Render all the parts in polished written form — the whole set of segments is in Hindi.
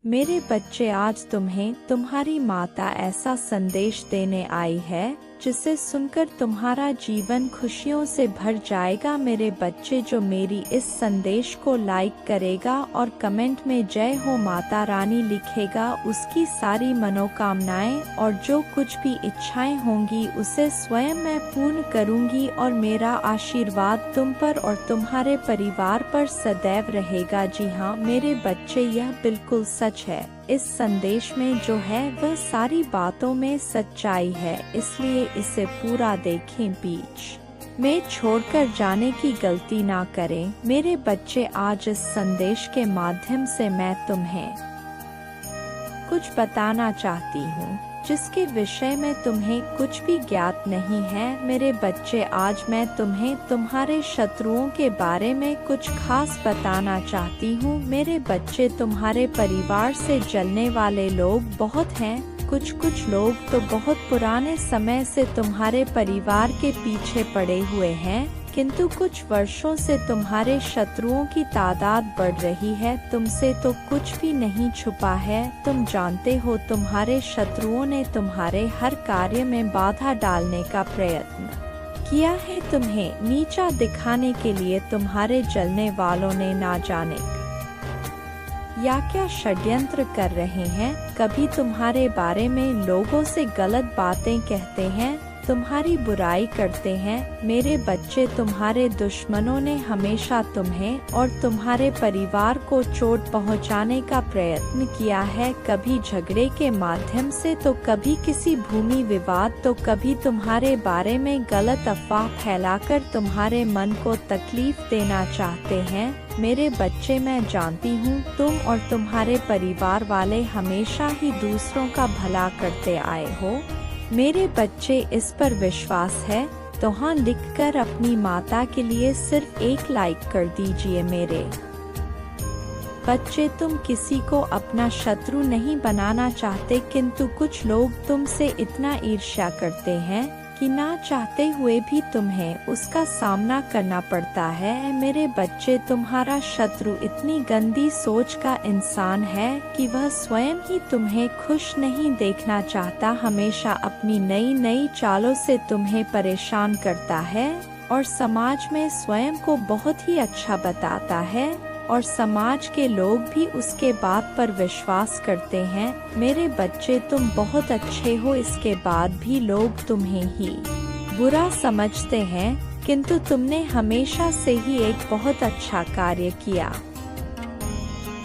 मेरे बच्चे, आज तुम्हें तुम्हारी माता ऐसा संदेश देने आई है जिसे सुनकर तुम्हारा जीवन खुशियों से भर जाएगा। मेरे बच्चे, जो मेरी इस संदेश को लाइक करेगा और कमेंट में जय हो माता रानी लिखेगा, उसकी सारी मनोकामनाएं और जो कुछ भी इच्छाएं होंगी उसे स्वयं मैं पूर्ण करूंगी और मेरा आशीर्वाद तुम पर और तुम्हारे परिवार पर सदैव रहेगा। जी हाँ मेरे बच्चे, यह बिल्कुल सच है। इस संदेश में जो है वह सारी बातों में सच्चाई है, इसलिए इसे पूरा देखें, बीच में छोड़कर जाने की गलती ना करें। मेरे बच्चे, आज इस संदेश के माध्यम से मैं तुम्हें कुछ बताना चाहती हूँ जिसके विषय में तुम्हें कुछ भी ज्ञात नहीं है। मेरे बच्चे, आज मैं तुम्हें तुम्हारे शत्रुओं के बारे में कुछ खास बताना चाहती हूँ। मेरे बच्चे, तुम्हारे परिवार से जलने वाले लोग बहुत हैं। कुछ लोग तो बहुत पुराने समय से तुम्हारे परिवार के पीछे पड़े हुए हैं, किंतु कुछ वर्षों से तुम्हारे शत्रुओं की तादाद बढ़ रही है। तुमसे तो कुछ भी नहीं छुपा है। तुम जानते हो, तुम्हारे शत्रुओं ने तुम्हारे हर कार्य में बाधा डालने का प्रयत्न किया है। तुम्हें नीचा दिखाने के लिए तुम्हारे जलने वालों ने ना जाने या क्या षड्यंत्र कर रहे हैं। कभी तुम्हारे बारे में लोगों से गलत बातें कहते हैं, तुम्हारी बुराई करते हैं। मेरे बच्चे, तुम्हारे दुश्मनों ने हमेशा तुम्हें और तुम्हारे परिवार को चोट पहुंचाने का प्रयत्न किया है, कभी झगड़े के माध्यम से, तो कभी किसी भूमि विवाद, तो कभी तुम्हारे बारे में गलत अफवाह फैलाकर तुम्हारे मन को तकलीफ देना चाहते हैं। मेरे बच्चे, मैं जानती हूँ तुम और तुम्हारे परिवार वाले हमेशा ही दूसरों का भला करते आए हो। मेरे बच्चे, इस पर विश्वास है तो हाँ लिखकर अपनी माता के लिए सिर्फ एक लाइक कर दीजिए। मेरे बच्चे, तुम किसी को अपना शत्रु नहीं बनाना चाहते, किंतु कुछ लोग तुमसे इतना ईर्ष्या करते हैं कि ना चाहते हुए भी तुम्हें उसका सामना करना पड़ता है। मेरे बच्चे, तुम्हारा शत्रु इतनी गंदी सोच का इंसान है कि वह स्वयं ही तुम्हें खुश नहीं देखना चाहता, हमेशा अपनी नई चालों से तुम्हें परेशान करता है और समाज में स्वयं को बहुत ही अच्छा बताता है और समाज के लोग भी उसके बात पर विश्वास करते हैं। मेरे बच्चे, तुम बहुत अच्छे हो, इसके बाद भी लोग तुम्हें ही बुरा समझते हैं, किंतु तुमने हमेशा से ही एक बहुत अच्छा कार्य किया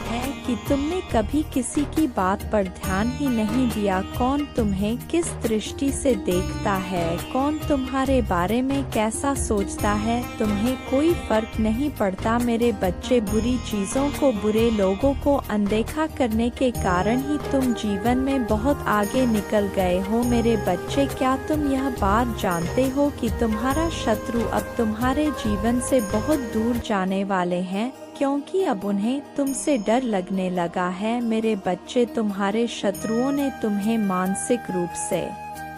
है कि तुमने कभी किसी की बात पर ध्यान ही नहीं दिया। कौन तुम्हें किस दृष्टि से देखता है, कौन तुम्हारे बारे में कैसा सोचता है, तुम्हें कोई फर्क नहीं पड़ता। मेरे बच्चे, बुरी चीजों को, बुरे लोगों को अनदेखा करने के कारण ही तुम जीवन में बहुत आगे निकल गए हो। मेरे बच्चे, क्या तुम यह बात जानते हो कि तुम्हारा शत्रु अब तुम्हारे जीवन से बहुत दूर जाने वाले हैं, क्योंकि अब उन्हें तुमसे डर लगने लगा है। मेरे बच्चे, तुम्हारे शत्रुओं ने तुम्हें मानसिक रूप से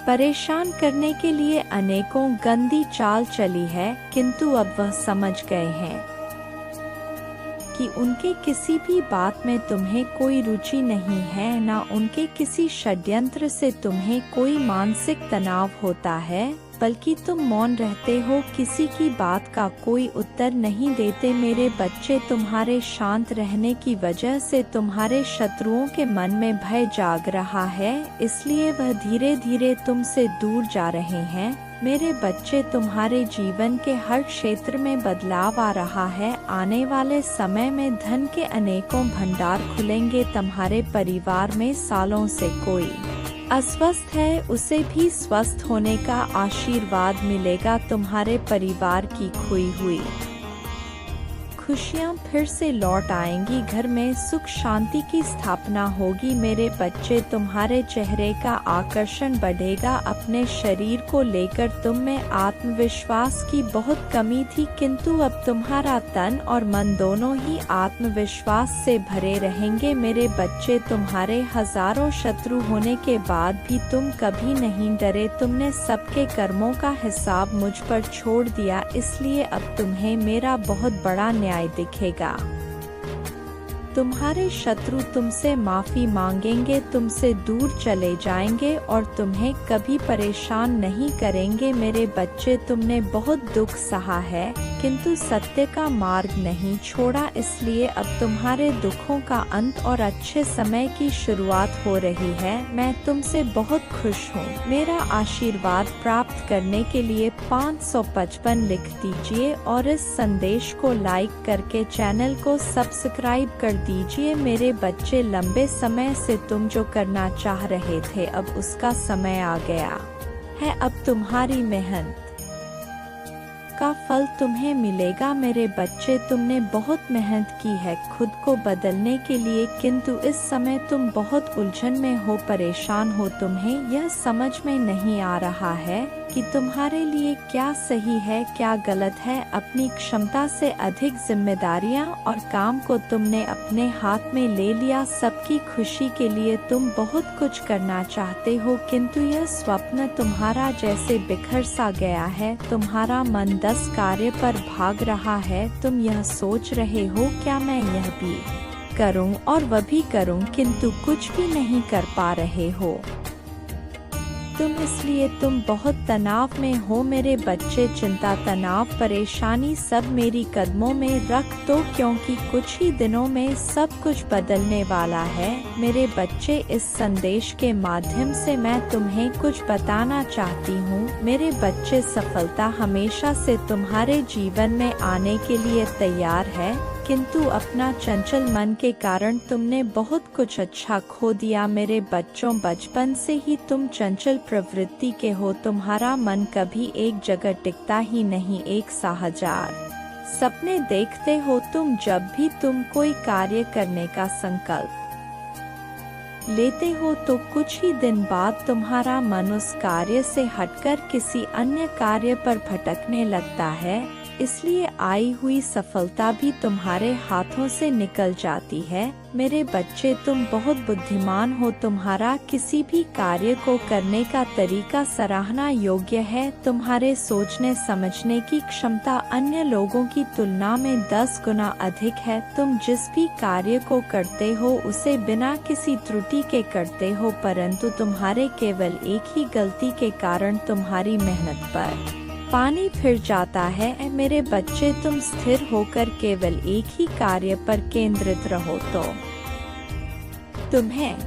परेशान करने के लिए अनेकों गंदी चाल चली है, किंतु अब वह समझ गए हैं कि उनके किसी भी बात में तुम्हें कोई रुचि नहीं है, ना उनके किसी षड्यंत्र से तुम्हें कोई मानसिक तनाव होता है, बल्कि तुम मौन रहते हो, किसी की बात का कोई उत्तर नहीं देते। मेरे बच्चे, तुम्हारे शांत रहने की वजह से तुम्हारे शत्रुओं के मन में भय जाग रहा है, इसलिए वह धीरे धीरे तुमसे दूर जा रहे हैं। मेरे बच्चे, तुम्हारे जीवन के हर क्षेत्र में बदलाव आ रहा है। आने वाले समय में धन के अनेकों भंडार खुलेंगे। तुम्हारे परिवार में सालों से कोई अस्वस्थ है, उसे भी स्वस्थ होने का आशीर्वाद मिलेगा। तुम्हारे परिवार की खोई हुई खुशियाँ फिर से लौट आएंगी, घर में सुख शांति की स्थापना होगी। मेरे बच्चे, तुम्हारे चेहरे का आकर्षण बढ़ेगा। अपने शरीर को लेकर तुम में आत्मविश्वास की बहुत कमी थी, किंतु अब तुम्हारा तन और मन दोनों ही आत्मविश्वास से भरे रहेंगे। मेरे बच्चे, तुम्हारे हजारों शत्रु होने के बाद भी तुम कभी नहीं डरे। तुमने सबके कर्मों का हिसाब मुझ पर छोड़ दिया, इसलिए अब तुम्हें मेरा बहुत बड़ा न्याय दिखेगा। तुम्हारे शत्रु तुमसे माफी मांगेंगे, तुमसे दूर चले जाएंगे और तुम्हें कभी परेशान नहीं करेंगे। मेरे बच्चे, तुमने बहुत दुख सहा है किंतु सत्य का मार्ग नहीं छोड़ा, इसलिए अब तुम्हारे दुखों का अंत और अच्छे समय की शुरुआत हो रही है। मैं तुमसे बहुत खुश हूँ। मेरा आशीर्वाद प्राप्त करने के लिए 555 लिख दीजिए और इस संदेश को लाइक करके चैनल को सब्सक्राइब कर दीजिए। मेरे बच्चे, लंबे समय से तुम जो करना चाह रहे थे अब उसका समय आ गया है। अब तुम्हारी मेहनत का फल तुम्हें मिलेगा। मेरे बच्चे, तुमने बहुत मेहनत की है खुद को बदलने के लिए, किंतु इस समय तुम बहुत उलझन में हो, परेशान हो। तुम्हें यह समझ में नहीं आ रहा है कि तुम्हारे लिए क्या सही है क्या गलत है। अपनी क्षमता से अधिक जिम्मेदारियां और काम को तुमने अपने हाथ में ले लिया। सबकी खुशी के लिए तुम बहुत कुछ करना चाहते हो, किंतु यह स्वप्न तुम्हारा जैसे बिखर सा गया है। तुम्हारा मन 10 कार्य पर भाग रहा है। तुम यह सोच रहे हो, क्या मैं यह भी करूं और वह भी करूं, किंतु कुछ भी नहीं कर पा रहे हो तुम बहुत तनाव में हो। मेरे बच्चे, चिंता, तनाव, परेशानी सब मेरी कदमों में रख दो, क्योंकि कुछ ही दिनों में सब कुछ बदलने वाला है। मेरे बच्चे, इस संदेश के माध्यम से मैं तुम्हें कुछ बताना चाहती हूँ। मेरे बच्चे, सफलता हमेशा से तुम्हारे जीवन में आने के लिए तैयार है, किंतु अपना चंचल मन के कारण तुमने बहुत कुछ अच्छा खो दिया। मेरे बच्चों, बचपन से ही तुम चंचल प्रवृत्ति के हो। तुम्हारा मन कभी एक जगह टिकता ही नहीं, एक सा हजार सपने देखते हो तुम। जब भी तुम कोई कार्य करने का संकल्प लेते हो तो कुछ ही दिन बाद तुम्हारा मन उस कार्य से हटकर किसी अन्य कार्य पर भटकने लगता है, इसलिए आई हुई सफलता भी तुम्हारे हाथों से निकल जाती है। मेरे बच्चे, तुम बहुत बुद्धिमान हो। तुम्हारा किसी भी कार्य को करने का तरीका सराहना योग्य है। तुम्हारे सोचने समझने की क्षमता अन्य लोगों की तुलना में 10 गुना अधिक है। तुम जिस भी कार्य को करते हो उसे बिना किसी त्रुटि के करते हो, परंतु तुम्हारे केवल एक ही गलती के कारण तुम्हारी मेहनत पर पानी फिर जाता है। मेरे बच्चे, तुम स्थिर होकर केवल एक ही कार्य पर केंद्रित रहो तो तुम्हें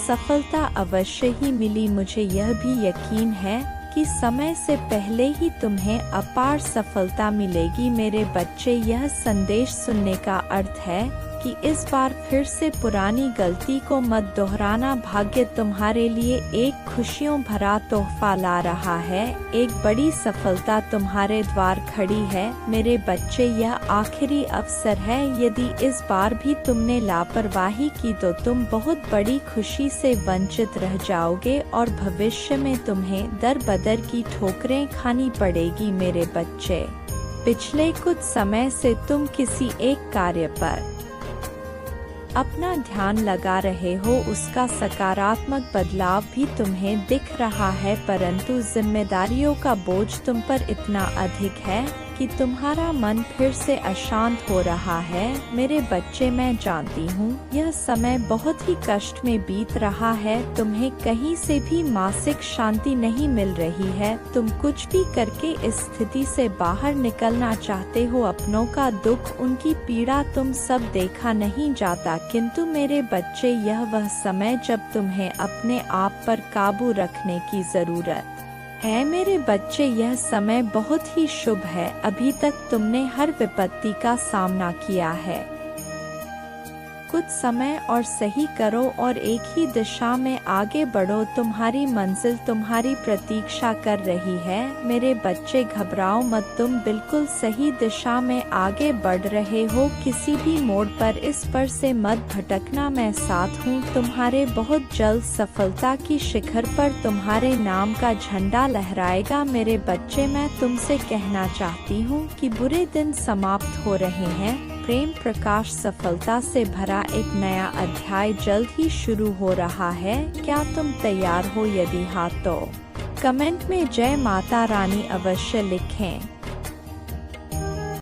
सफलता अवश्य ही मिली। मुझे यह भी यकीन है कि समय से पहले ही तुम्हें अपार सफलता मिलेगी। मेरे बच्चे, यह संदेश सुनने का अर्थ है कि इस बार फिर से पुरानी गलती को मत दोहराना। भाग्य तुम्हारे लिए एक खुशियों भरा तोहफा ला रहा है। एक बड़ी सफलता तुम्हारे द्वार खड़ी है। मेरे बच्चे, यह आखिरी अवसर है। यदि इस बार भी तुमने लापरवाही की तो तुम बहुत बड़ी खुशी से वंचित रह जाओगे और भविष्य में तुम्हें दर बदर की ठोकरें खानी पड़ेगी। मेरे बच्चे, पिछले कुछ समय से तुम किसी एक कार्य पर अपना ध्यान लगा रहे हो, उसका सकारात्मक बदलाव भी तुम्हें दिख रहा है, परंतु जिम्मेदारियों का बोझ तुम पर इतना अधिक है कि तुम्हारा मन फिर से अशांत हो रहा है। मेरे बच्चे, मैं जानती हूँ यह समय बहुत ही कष्ट में बीत रहा है। तुम्हें कहीं से भी मानसिक शांति नहीं मिल रही है। तुम कुछ भी करके इस स्थिति से बाहर निकलना चाहते हो। अपनों का दुख, उनकी पीड़ा तुम सब देखा नहीं जाता, किंतु मेरे बच्चे, यह वह समय जब तुम्हें अपने आप पर काबू रखने की जरूरत है। मेरे बच्चे, यह समय बहुत ही शुभ है। अभी तक तुमने हर विपत्ति का सामना किया है। कुछ समय और सही करो और एक ही दिशा में आगे बढ़ो। तुम्हारी मंजिल तुम्हारी प्रतीक्षा कर रही है। मेरे बच्चे, घबराओ मत, तुम बिल्कुल सही दिशा में आगे बढ़ रहे हो। किसी भी मोड़ पर इस पर से मत भटकना, मैं साथ हूँ तुम्हारे। बहुत जल्द सफलता की शिखर पर तुम्हारे नाम का झंडा लहराएगा। मेरे बच्चे, मैं तुमसे कहना चाहती हूँ कि बुरे दिन समाप्त हो रहे हैं। प्रेम प्रकाश सफलता से भरा एक नया अध्याय जल्द ही शुरू हो रहा है। क्या तुम तैयार हो? यदि हाँ तो कमेंट में जय माता रानी अवश्य लिखें।